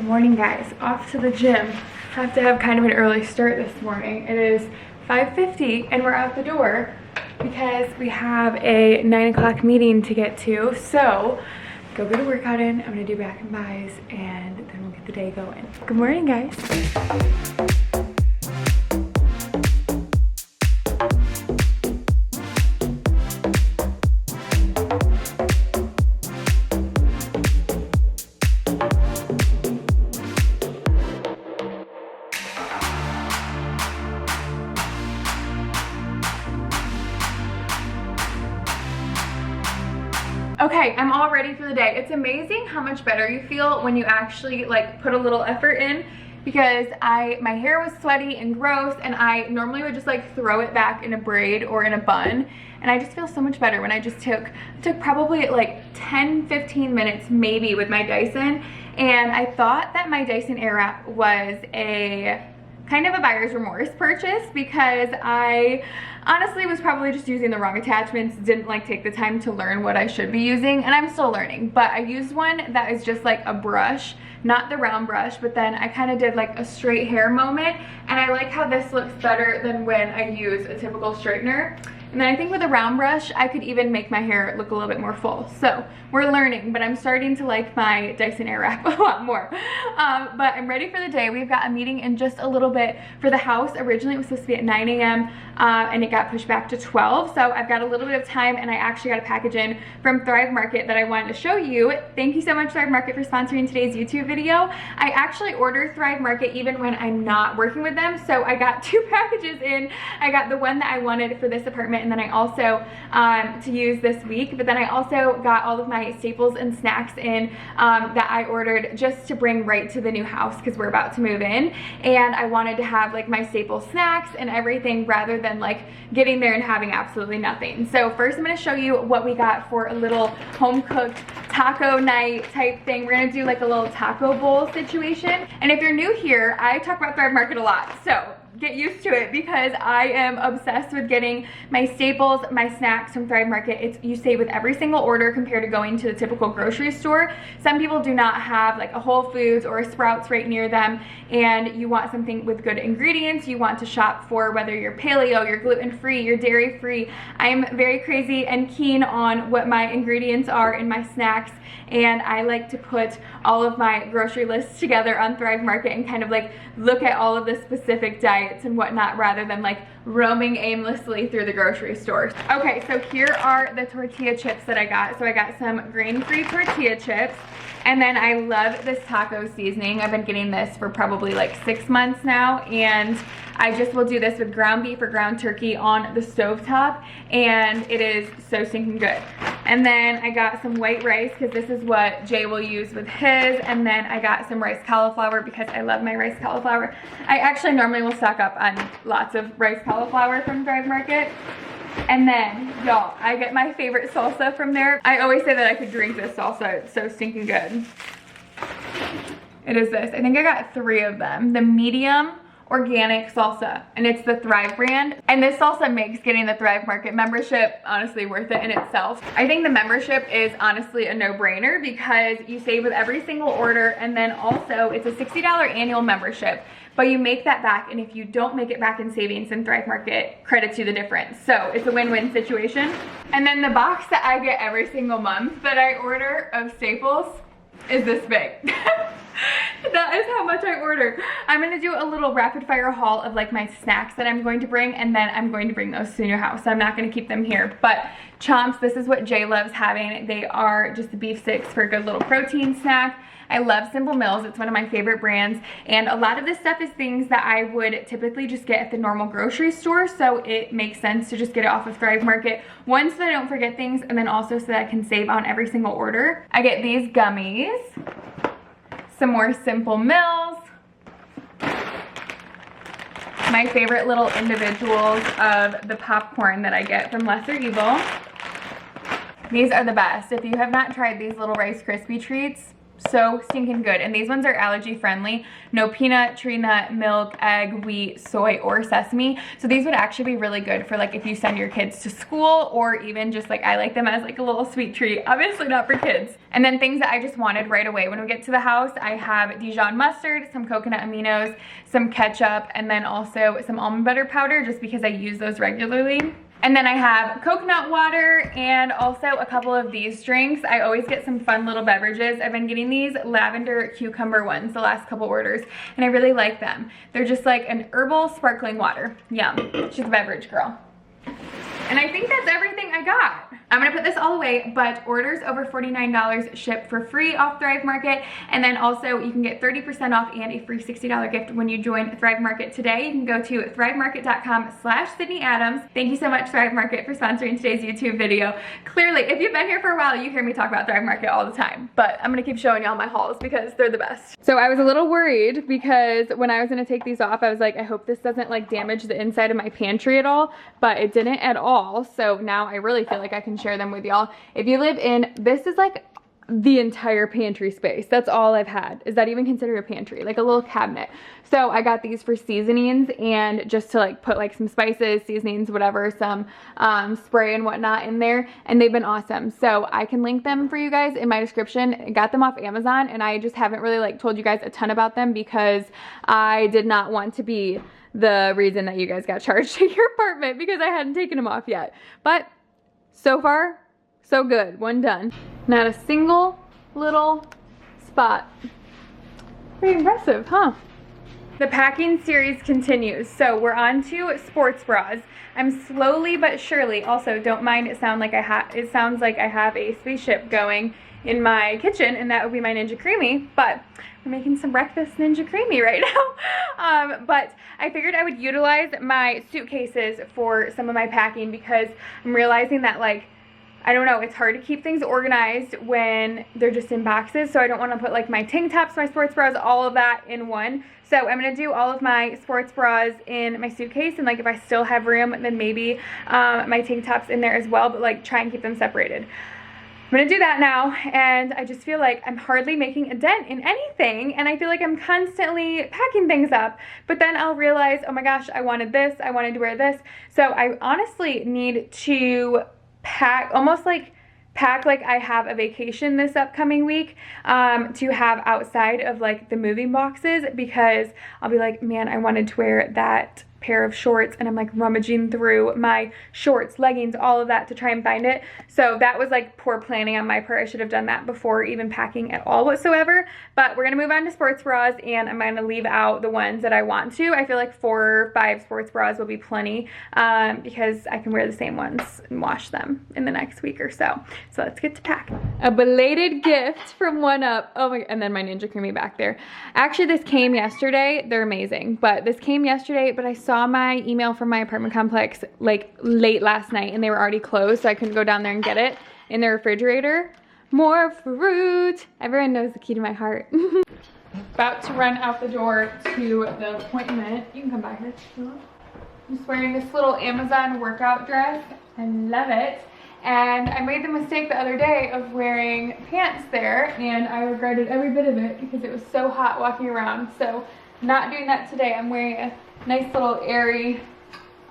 Morning guys, off to the gym. Have to have kind of an early start this morning. It is 5:50 and we're out the door because we have a 9 o'clock meeting to get to. So go get a workout in. I'm gonna do back and buys and then we'll get the day going. Good morning guys. Okay, I'm all ready for the day. It's amazing how much better you feel when you actually like put a little effort in, because my hair was sweaty and gross and I normally would just like throw it back in a braid or in a bun, and I just feel so much better when I just took probably like 10-15 minutes maybe with my Dyson. And I thought that my Dyson Airwrap was a kind of a buyer's remorse purchase because I honestly was probably just using the wrong attachments, didn't like take the time to learn what I should be using, and I'm still learning. But I used one that is just like a brush, not the round brush, but then I kind of did like a straight hair moment, and I like how this looks better than when I use a typical straightener. And then I think with a round brush, I could even make my hair look a little bit more full. So we're learning, but I'm starting to like my Dyson Airwrap a lot more. But I'm ready for the day. We've got a meeting in just a little bit for the house. Originally it was supposed to be at 9 a.m. And it got pushed back to 12. So I've got a little bit of time, and I actually got a package in from Thrive Market that I wanted to show you. Thank you so much, Thrive Market, for sponsoring today's YouTube video. I actually order Thrive Market even when I'm not working with them. So I got 2 packages in. I got the one that I wanted for this apartment, and then I also to use this week, but then I also got all of my staples and snacks in that I ordered just to bring right to the new house because we're about to move in, and I wanted to have like my staple snacks and everything rather than like getting there and having absolutely nothing. So first I'm going to show you what we got for a little home cooked taco night type thing. We're going to do like a little taco bowl situation, and if you're new here, I talk about Thrive Market a lot, so get used to it because I am obsessed with getting my staples, my snacks from Thrive Market. You save with every single order compared to going to the typical grocery store. Some people do not have like a Whole Foods or a Sprouts right near them, and you want something with good ingredients. You want to shop for whether you're paleo, you're gluten-free, you're dairy-free. I am very crazy and keen on what my ingredients are in my snacks, and I like to put all of my grocery lists together on Thrive Market and kind of like look at all of the specific diets and whatnot rather than like roaming aimlessly through the grocery store. Okay, so here are the tortilla chips that I got. So I got some grain-free tortilla chips, and then I love this taco seasoning. I've been getting this for probably like 6 months now, and I just will do this with ground beef or ground turkey on the stovetop, and it is so stinking good. And then I got some white rice because this is what Jay will use with his, and then I got some rice cauliflower because I love my rice cauliflower. I actually normally will stock up on lots of rice cauliflower from Thrive Market. And then, y'all, I get my favorite salsa from there. I always say that I could drink this salsa. It's so stinking good. It is this. I think I got 3 of them. The medium organic salsa, and it's the Thrive brand. And this salsa makes getting the Thrive Market membership honestly worth it in itself. I think the membership is honestly a no-brainer because you save with every single order, and then also it's a $60 annual membership, but you make that back, and if you don't make it back in savings, then Thrive Market credits you the difference. So it's a win-win situation. And then the box that I get every single month that I order of staples is this big. That is how much I order. I'm gonna do a little rapid fire haul of like my snacks that I'm going to bring, and then I'm going to bring those to the new house. So I'm not gonna keep them here. But Chomps, this is what Jay loves having. They are just the beef sticks for a good little protein snack. I love Simple Mills. It's one of my favorite brands, and a lot of this stuff is things that I would typically just get at the normal grocery store, so it makes sense to just get it off of Thrive Market. One, so that I don't forget things, and then also so that I can save on every single order. I get these gummies, some more Simple Mills, my favorite little individuals of the popcorn that I get from Lesser Evil. These are the best. If you have not tried these little Rice Krispie treats, so stinking good. And these ones are allergy friendly. No peanut, tree nut, milk, egg, wheat, soy, or sesame. So these would actually be really good for like if you send your kids to school, or even just like I like them as like a little sweet treat. Obviously not for kids. And then things that I just wanted right away when we get to the house, I have Dijon mustard, some coconut aminos, some ketchup, and then also some almond butter powder just because I use those regularly. And then I have coconut water and also a couple of these drinks. I always get some fun little beverages. I've been getting these lavender cucumber ones the last couple orders, and I really like them. They're just like an herbal sparkling water. Yum. She's a beverage girl. And I think that's everything I got. I'm gonna put this all away, but orders over $49 ship for free off Thrive Market. And then also you can get 30% off and a free $60 gift when you join Thrive Market today. You can go to thrivemarket.com/Sydney Adams. Thank you so much, Thrive Market, for sponsoring today's YouTube video. Clearly, if you've been here for a while, you hear me talk about Thrive Market all the time, but I'm gonna keep showing y'all my hauls because they're the best. So I was a little worried because when I was gonna take these off, I was like, I hope this doesn't like damage the inside of my pantry at all, but it didn't at all. So now I really feel like I can share them with y'all. If you live in, this is like the entire pantry space. That's all I've had. Is that even considered a pantry? Like a little cabinet. So I got these for seasonings and just to like put like some spices, seasonings, whatever, some spray and whatnot in there, and they've been awesome. So I can link them for you guys in my description. I got them off Amazon, and I just haven't really like told you guys a ton about them because I did not want to be the reason that you guys got charged to your apartment because I hadn't taken them off yet. But so far, so good. One done. Not a single little spot. Pretty impressive, huh? The packing series continues. So we're on to sports bras. I'm slowly but surely, also don't mind it sounds like I have a spaceship going in my kitchen, and that would be my Ninja Creamy, but we're making some breakfast Ninja Creamy right now. But I figured I would utilize my suitcases for some of my packing because I'm realizing that, like, I don't know, it's hard to keep things organized when they're just in boxes, so I don't want to put like my tank tops, my sports bras, all of that in one. So I'm going to do all of my sports bras in my suitcase, and like if I still have room, then maybe my tank tops in there as well, but like try and keep them separated. I'm gonna do that now, and I just feel like I'm hardly making a dent in anything, and I feel like I'm constantly packing things up, but then I'll realize, oh my gosh, I wanted this, I wanted to wear this. So I honestly need to pack, almost like pack like I have a vacation this upcoming week, to have outside of like the moving boxes, because I'll be like, man, I wanted to wear that pair of shorts, and I'm like rummaging through my shorts, leggings, all of that to try and find it. So that was like poor planning on my part. I should have done that before even packing at all whatsoever. But we're gonna move on to sports bras, and I'm gonna leave out the ones that I want to. I feel like 4 or 5 sports bras will be plenty, because I can wear the same ones and wash them in the next week or so. So let's get to pack. A belated gift from One Up. Oh my, and then my Ninja Creamy back there. Actually, this came yesterday. They're amazing, but this came yesterday, but I saw my email from my apartment complex like late last night, and they were already closed, so I couldn't go down there and get it in the refrigerator. More fruit. Everyone knows the key to my heart. About to run out the door to the appointment. You can come by here. I'm just wearing this little Amazon workout dress. I love it. And I made the mistake the other day of wearing pants there, and I regretted every bit of it because it was so hot walking around. So not doing that today. I'm wearing a nice little airy,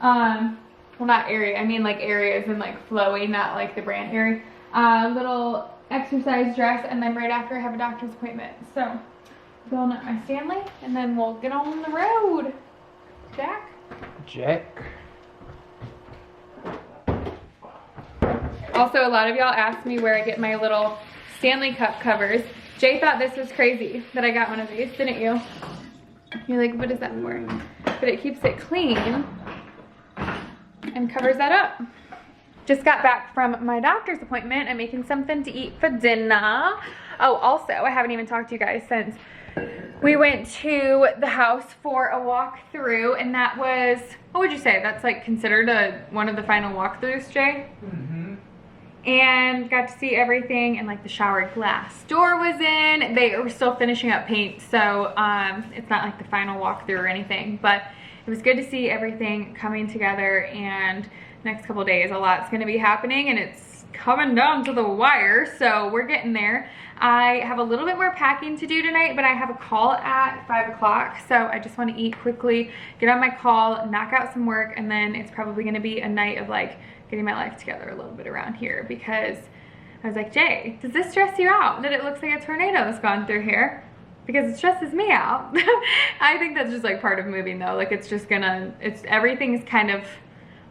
well, not airy, I mean like airy as in like flowy, not like the brand airy, little exercise dress, and then right after I have a doctor's appointment. So going up my Stanley, and then we'll get on the road. Jack? Also, a lot of y'all asked me where I get my little Stanley cup covers. Jay thought this was crazy that I got one of these, didn't you? You're like, what is that for? But it keeps it clean and covers that up. Just got back from my doctor's appointment. I'm making something to eat for dinner. Oh, also, I haven't even talked to you guys since we went to the house for a walkthrough, and that was, what would you say? That's like considered one of the final walkthroughs, Jay? Mm-hmm. And got to see everything, and like the shower glass door was in. They were still finishing up paint, so it's not like the final walkthrough or anything, but it was good to see everything coming together. And next couple days, a lot's gonna be happening, and it's coming down to the wire, so we're getting there. I have a little bit more packing to do tonight, but I have a call at 5 o'clock, so I just want to eat quickly, get on my call, knock out some work, and then it's probably going to be a night of like getting my life together a little bit around here, because I was like, Jay, does this stress you out that it looks like a tornado has gone through here? Because it stresses me out. I think that's just like part of moving though. Like it's just gonna, everything's kind of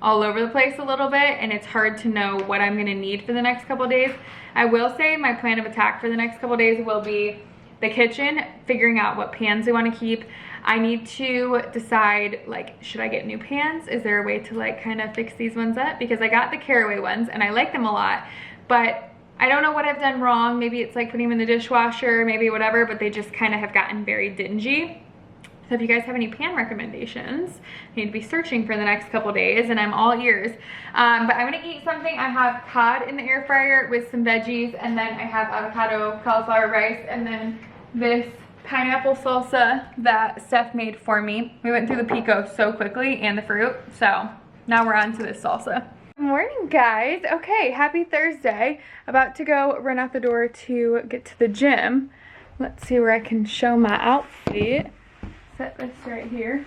all over the place a little bit, and it's hard to know what I'm gonna need for the next couple days. I will say my plan of attack for the next couple days will be the kitchen, figuring out what pans we wanna keep. I need to decide, like, should I get new pans? Is there a way to like kind of fix these ones up? Because I got the caraway ones and I like them a lot, but I don't know what I've done wrong. Maybe it's like putting them in the dishwasher, maybe whatever, but they just kind of have gotten very dingy. So if you guys have any pan recommendations, I need to be searching for the next couple days, and I'm all ears. But I'm gonna eat something. I have cod in the air fryer with some veggies, and then I have avocado cauliflower rice, and then this pineapple salsa that Steph made for me. We went through the pico so quickly and the fruit, so now we're on to this salsa. Good morning, guys. Okay, happy Thursday. About to go run out the door to get to the gym. Let's see where I can show my outfit. Set this right here.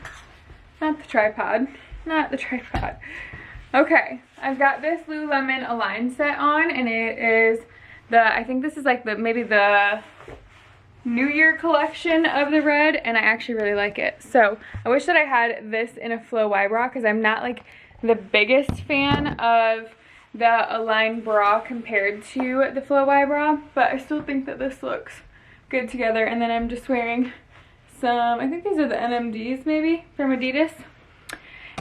Not the tripod. Not the tripod. Okay, I've got this Lululemon Align set on, and it is I think this is like maybe the New Year collection of the red, and I actually really like it. So I wish that I had this in a flow Y bra, because I'm not like the biggest fan of the Align bra compared to the Flow Y bra, but I still think that this looks good together. And then I'm just wearing some, I think these are the NMDs maybe from Adidas,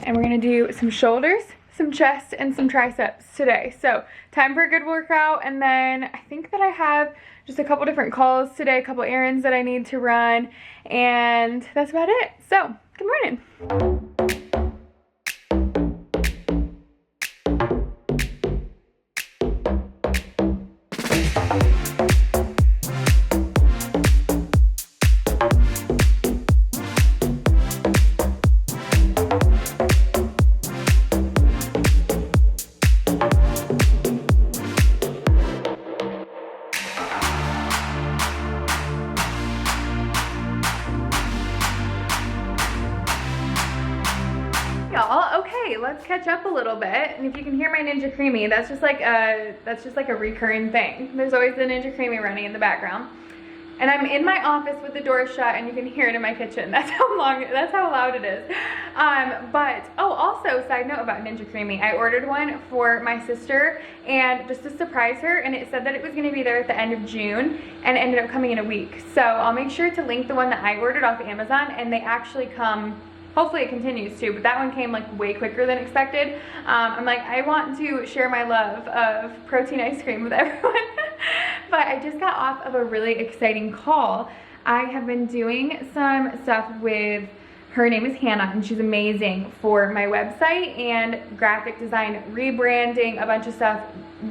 and we're gonna do some shoulders, some chest, and some triceps today. So time for a good workout, and then I think that I have just a couple different calls today, a couple errands that I need to run, and that's about it. So good morning. Okay, let's catch up a little bit. And if you can hear my Ninja Creamy, that's just like a recurring thing. There's always the Ninja Creamy running in the background. And I'm in my office with the door shut, and you can hear it in my kitchen. That's how loud it is. Also, side note about Ninja Creamy, I ordered one for my sister, and just to surprise her, and it said that it was gonna be there at the end of June, and it ended up coming in a week. So I'll make sure to link the one that I ordered off Amazon, and they actually come, hopefully it continues to, but that one came like way quicker than expected. I'm like, I want to share my love of protein ice cream with everyone. But I just got off of a really exciting call. I have been doing some stuff with, her name is Hannah, and she's amazing, for my website and graphic design, rebranding, a bunch of stuff.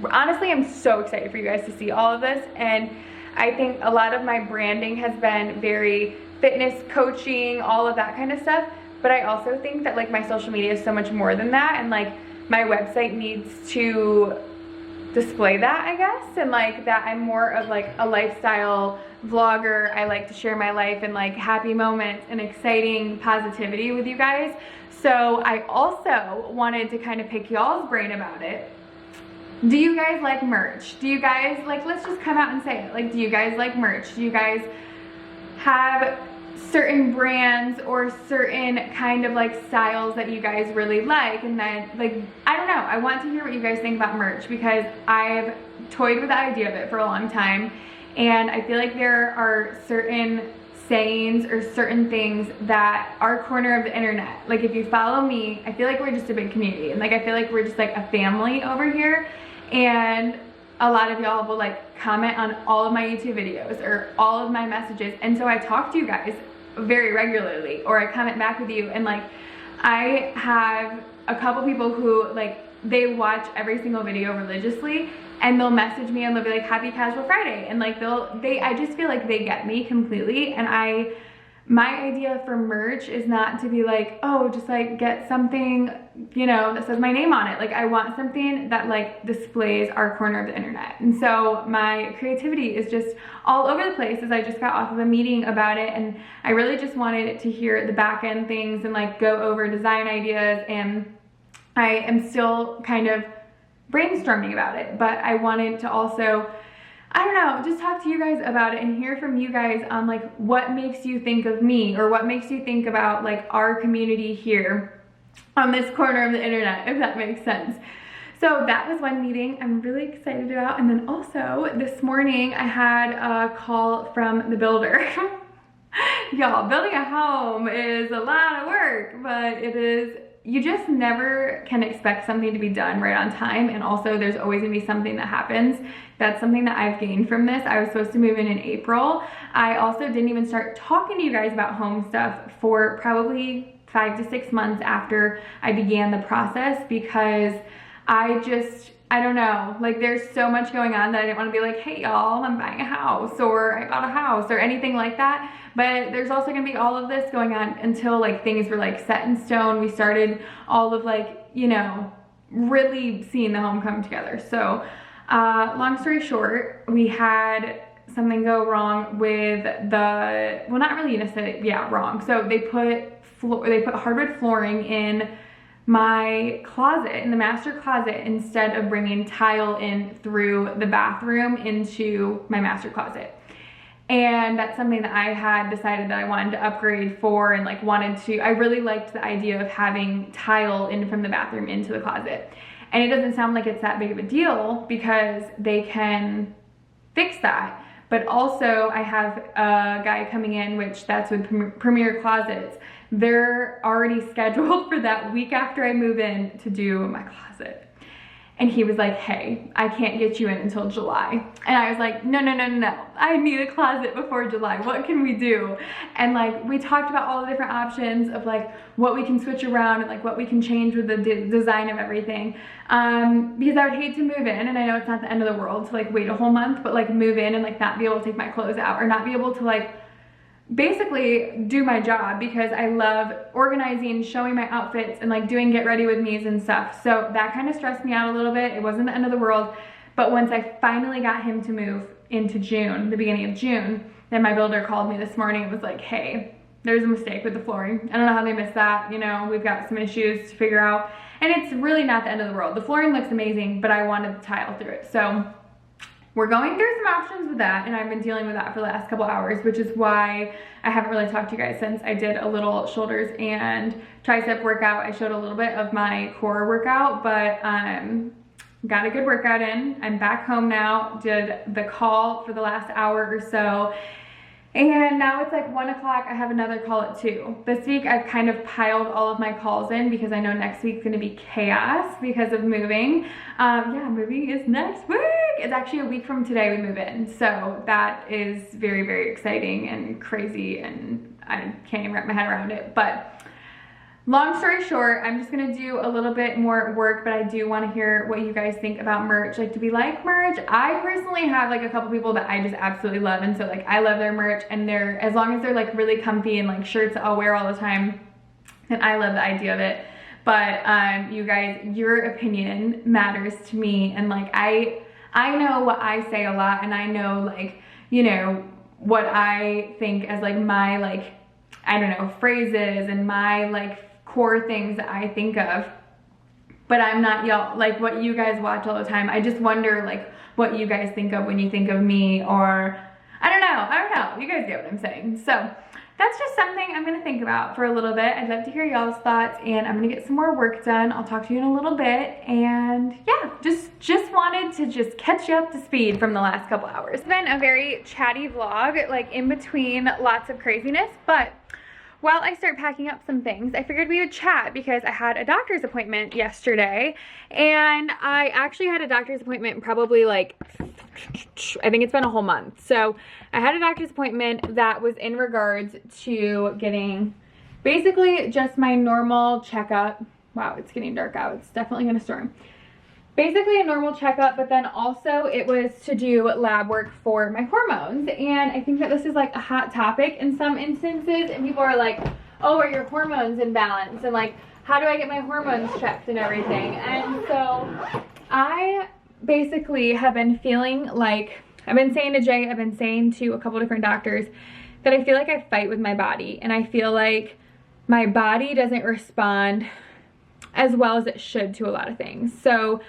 Honestly, I'm so excited for you guys to see all of this, and I think a lot of my branding has been very fitness coaching, all of that kind of stuff. But I also think that like my social media is so much more than that, and like my website needs to display that, I guess, and like that I'm more of like a lifestyle vlogger. I like to share my life and like happy moments and exciting positivity with you guys. So I also wanted to kind of pick y'all's brain about it. Do you guys like merch? Do you guys like, let's just come out and say it, like, do you guys like merch? Do you guys have certain brands or certain kind of like styles that you guys really like? And then like, I don't know, I want to hear what you guys think about merch, because I've toyed with the idea of it for a long time, and I feel like there are certain sayings or certain things that are corner of the internet. Like if you follow me, I feel like we're just a big community, and like I feel like we're just like a family over here, and a lot of y'all will like comment on all of my YouTube videos or all of my messages, and so I talk to you guys very regularly, or I comment back with you, and like I have a couple people who like, they watch every single video religiously, and they'll message me and they'll be like, happy casual Friday, and like I just feel like they get me completely, and I my idea for merch is not to be like, oh, just like get something, you know, that says my name on it. Like I want something that like displays our corner of the internet. And so my creativity is just all over the place as I just got off of a meeting about it. And I really just wanted to hear the back end things and like go over design ideas. And I am still kind of brainstorming about it, but I wanted to also, I don't know, just talk to you guys about it and hear from you guys on like what makes you think of me or what makes you think about like our community here on this corner of the internet, if that makes sense. So that was one meeting I'm really excited about. And then also this morning I had a call from the builder. Y'all, building a home is a lot of work, but it is, you just never can expect something to be done right on time. And also there's always gonna be something that happens. That's something that I've gained from this. I was supposed to move in April. I also didn't even start talking to you guys about home stuff for probably 5 to 6 months after I began the process, because I don't know, like there's so much going on that I didn't want to be like, hey y'all, I'm buying a house, or I bought a house, or anything like that. But there's also gonna be all of this going on until like things were like set in stone. We started all of like, you know, really seeing the home come together. So long story short, we had something go wrong with the, well, not really necessarily, yeah, wrong. So they put hardwood flooring in my closet, in the master closet, instead of bringing tile in through the bathroom into my master closet. And that's something that I had decided that I wanted to upgrade for, and like I really liked the idea of having tile in from the bathroom into the closet. And it doesn't sound like it's that big of a deal because they can fix that. But also I have a guy coming in, which that's with Premier Closets. They're already scheduled for that week after I move in to do my closet. And he was like, hey, I can't get you in until July. And I was like, no. I need a closet before July. What can we do? And like, we talked about all the different options of like what we can switch around and like what we can change with the design of everything. Because I would hate to move in, and I know it's not the end of the world to like wait a whole month, but like move in and like not be able to take my clothes out, or not be able to like basically do my job, because I love organizing, showing my outfits, and like doing get ready with me's and stuff. So that kind of stressed me out a little bit. It wasn't the end of the world. But once I finally got him to move into June, the beginning of June, then my builder called me this morning and was like, hey, there's a mistake with the flooring. I don't know how they missed that. You know, we've got some issues to figure out. And it's really not the end of the world. The flooring looks amazing, but I wanted the tile through it. So we're going through some options with that, and I've been dealing with that for the last couple hours, which is why I haven't really talked to you guys since I did a little shoulders and tricep workout. I showed a little bit of my core workout, but got a good workout in. I'm back home now, did the call for the last hour or so, and now it's like 1 o'clock. I have another call at 2. This week I've kind of piled all of my calls in because I know next week's gonna be chaos because of moving. Yeah, moving is next week. It's actually a week from today we move in. So that is very, very exciting and crazy, and I can't even wrap my head around it. But long story short, I'm just gonna do a little bit more work, but I do wanna hear what you guys think about merch. Like, do we like merch? I personally have like a couple people that I just absolutely love, and so like I love their merch, and they're, as long as they're like really comfy and like shirts that I'll wear all the time, then I love the idea of it. But you guys, your opinion matters to me, and like I know what I say a lot, and I know like, you know, what I think as like my like, I don't know, phrases and my like core things that I think of, but I'm not y'all, like what you guys watch all the time. I just wonder like what you guys think of when you think of me, or I don't know, you guys get what I'm saying. So that's just something I'm gonna think about for a little bit. I'd love to hear y'all's thoughts, and I'm gonna get some more work done. I'll talk to you in a little bit, and yeah, just wanted to just catch you up to speed from the last couple hours. It's been a very chatty vlog, like in between lots of craziness, but while I start packing up some things, I figured we would chat because I had a doctor's appointment yesterday, and I actually had a doctor's appointment probably like, I think it's been a whole month. So I had a doctor's appointment that was in regards to getting basically just my normal checkup. Wow, it's getting dark out. It's definitely gonna storm. basically a normal checkup, but then also it was to do lab work for my hormones. And I think that this is like a hot topic in some instances, and people are like, oh, are your hormones in balance? And like, how do I get my hormones checked and everything? And so I basically have been feeling like, I've been saying to Jay, I've been saying to a couple different doctors that I feel like I fight with my body, and I feel like my body doesn't respond as well as it should to a lot of things. So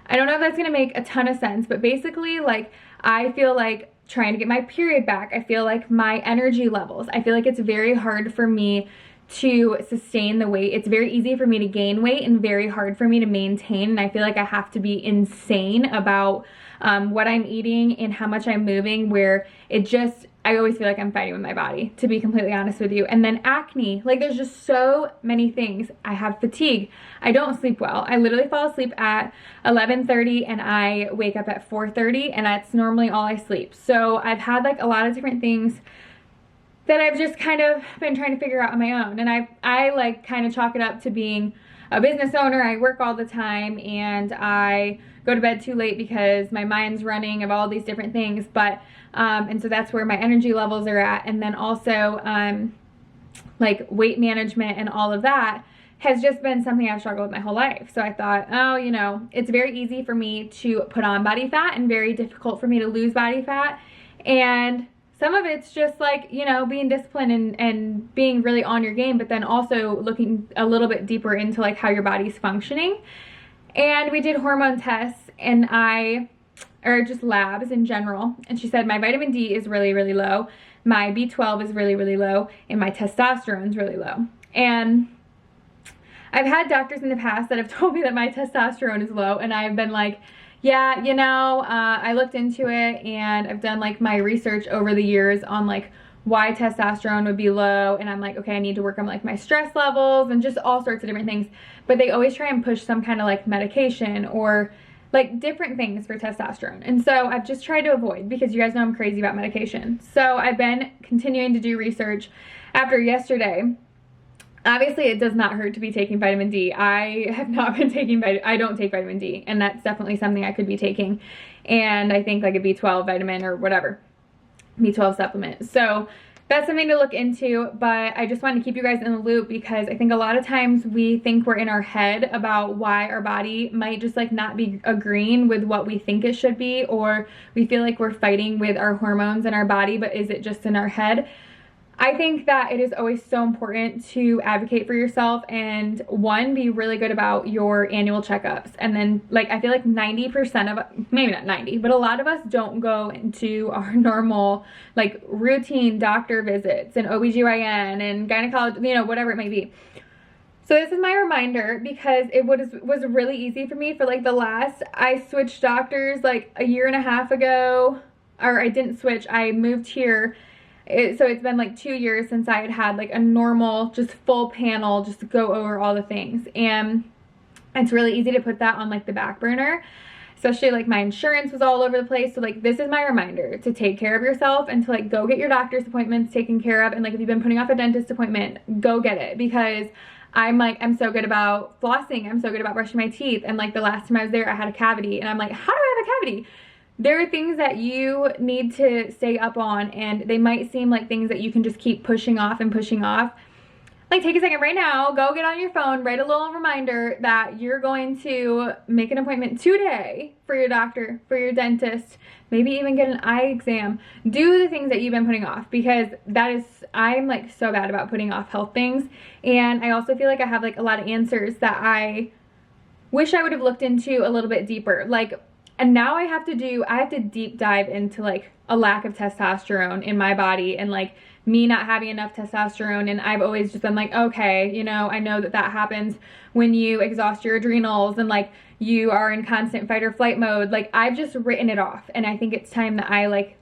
I don't know if that's gonna make a ton of sense, but basically, like, I feel like trying to get my period back, I feel like my energy levels, I feel like it's very hard for me to sustain the weight. It's very easy for me to gain weight and very hard for me to maintain, and I feel like I have to be insane about what I'm eating and how much I'm moving, where it just, I always feel like I'm fighting with my body, to be completely honest with you. And then acne, like, there's just so many things. I have fatigue. I don't sleep well. I literally fall asleep at 11:30 and I wake up at 4:30, and that's normally all I sleep. So I've had like a lot of different things that I've just kind of been trying to figure out on my own. And I like kind of chalk it up to being a business owner. I work all the time and I go to bed too late because my mind's running of all these different things. But and so that's where my energy levels are at. And then also like weight management and all of that has just been something I've struggled with my whole life. So I thought, oh, you know, it's very easy for me to put on body fat and very difficult for me to lose body fat. And some of it's just like, you know, being disciplined and being really on your game, but then also looking a little bit deeper into like how your body's functioning. And we did hormone tests, and or just labs in general. And she said my vitamin D is really, really low. My B12 is really, really low, and my testosterone is really low. And I've had doctors in the past that have told me that my testosterone is low, and I've been like, yeah, you know, I looked into it, and I've done like my research over the years on like why testosterone would be low, and I'm like, okay, I need to work on like my stress levels and just all sorts of different things. But they always try and push some kind of like medication or like different things for testosterone. And so I've just tried to avoid, because you guys know I'm crazy about medication. So I've been continuing to do research. After yesterday, obviously it does not hurt to be taking vitamin D. I have not been taking I don't take vitamin D, and that's definitely something I could be taking. And I think like a B12 vitamin or whatever, B12 supplement. So that's something to look into, but I just wanted to keep you guys in the loop, because I think a lot of times we think we're in our head about why our body might just like not be agreeing with what we think it should be, or we feel like we're fighting with our hormones in our body, but is it just in our head? I think that it is always so important to advocate for yourself and one, be really good about your annual checkups. And then like, I feel like 90% of, maybe not 90, but a lot of us don't go into our normal like routine doctor visits and OBGYN and gynecology, you know, whatever it may be. So this is my reminder, because it was really easy for me for like I switched doctors like a year and a half ago, or I didn't switch, I moved here. So it's been like 2 years since I had like a normal, just full panel, just to go over all the things. And it's really easy to put that on like the back burner, especially like my insurance was all over the place. So like, this is my reminder to take care of yourself and to like go get your doctor's appointments taken care of. And like, if you've been putting off a dentist appointment, go get it, because I'm so good about flossing. I'm so good about brushing my teeth. And like the last time I was there, I had a cavity, and I'm like, how do I have a cavity? There are things that you need to stay up on, and they might seem like things that you can just keep pushing off and pushing off. Like, take a second right now, go get on your phone, write a little reminder that you're going to make an appointment today for your doctor, for your dentist, maybe even get an eye exam. Do the things that you've been putting off, because I'm like so bad about putting off health things. And I also feel like I have like a lot of answers that I wish I would have looked into a little bit deeper. Like, and now I have to deep dive into like a lack of testosterone in my body, and like me not having enough testosterone. And I've always just been like, okay, you know, I know that happens when you exhaust your adrenals and like you are in constant fight or flight mode. Like, I've just written it off, and I think it's time that I like,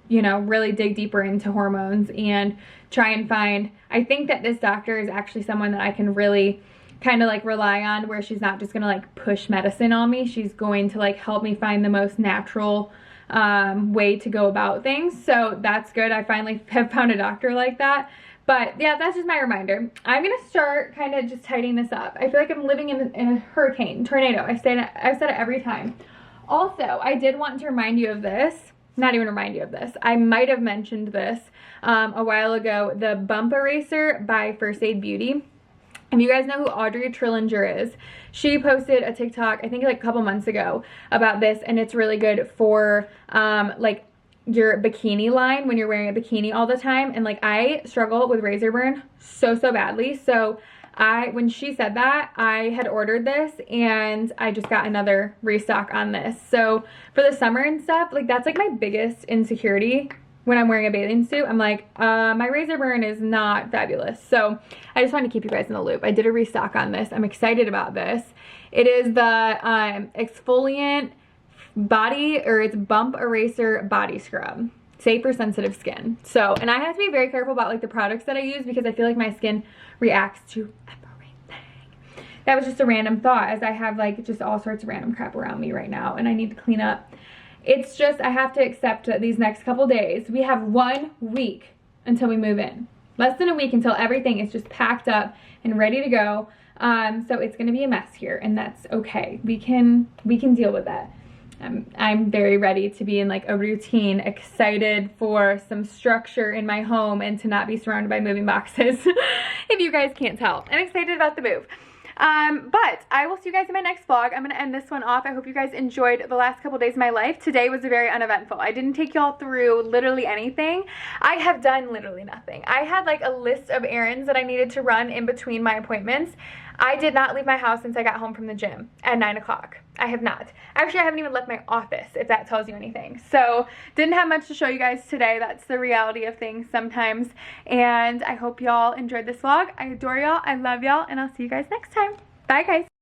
you know, really dig deeper into hormones and try and find, I think that this doctor is actually someone that I can really kind of like rely on, where she's not just gonna like push medicine on me. She's going to like help me find the most natural way to go about things. So that's good. I finally have found a doctor like that. But yeah, that's just my reminder. I'm gonna start kind of just tidying this up. I feel like I'm living in a hurricane, tornado. I've said it every time. Also, I did want to remind you of this. Not even remind you of this. I might have mentioned this a while ago. The Bump Eraser by First Aid Beauty. If you guys know who Audrey Trillinger is, she posted a TikTok, I think like a couple months ago, about this, and it's really good for like your bikini line when you're wearing a bikini all the time. And like I struggle with razor burn so badly, so when she said that, I had ordered this and I just got another restock on this. So for the summer and stuff, like that's like my biggest insecurity when I'm wearing a bathing suit. I'm like, my razor burn is not fabulous. So I just wanted to keep you guys in the loop. I did a restock on this. I'm excited about this. It is the exfoliant it's Bump Eraser body scrub. Safe for sensitive skin. So, and I have to be very careful about like the products that I use because I feel like my skin reacts to everything. That was just a random thought, as I have like just all sorts of random crap around me right now and I need to clean up. It's just, I have to accept that these next couple days, we have 1 week until we move in. Less than a week until everything is just packed up and ready to go. So it's gonna be a mess here, and that's okay. We can deal with that. I'm very ready to be in like a routine, excited for some structure in my home and to not be surrounded by moving boxes. If you guys can't tell, I'm excited about the move. But I will see you guys in my next vlog. I'm gonna end this one off. I hope you guys enjoyed the last couple days of my life. Today was very uneventful. I didn't take y'all through literally anything. I have done literally nothing. I had like a list of errands that I needed to run in between my appointments. I did not leave my house since I got home from the gym at 9 o'clock. I have not. Actually, I haven't even left my office, if that tells you anything. So, didn't have much to show you guys today. That's the reality of things sometimes. And I hope y'all enjoyed this vlog. I adore y'all. I love y'all. And I'll see you guys next time. Bye, guys.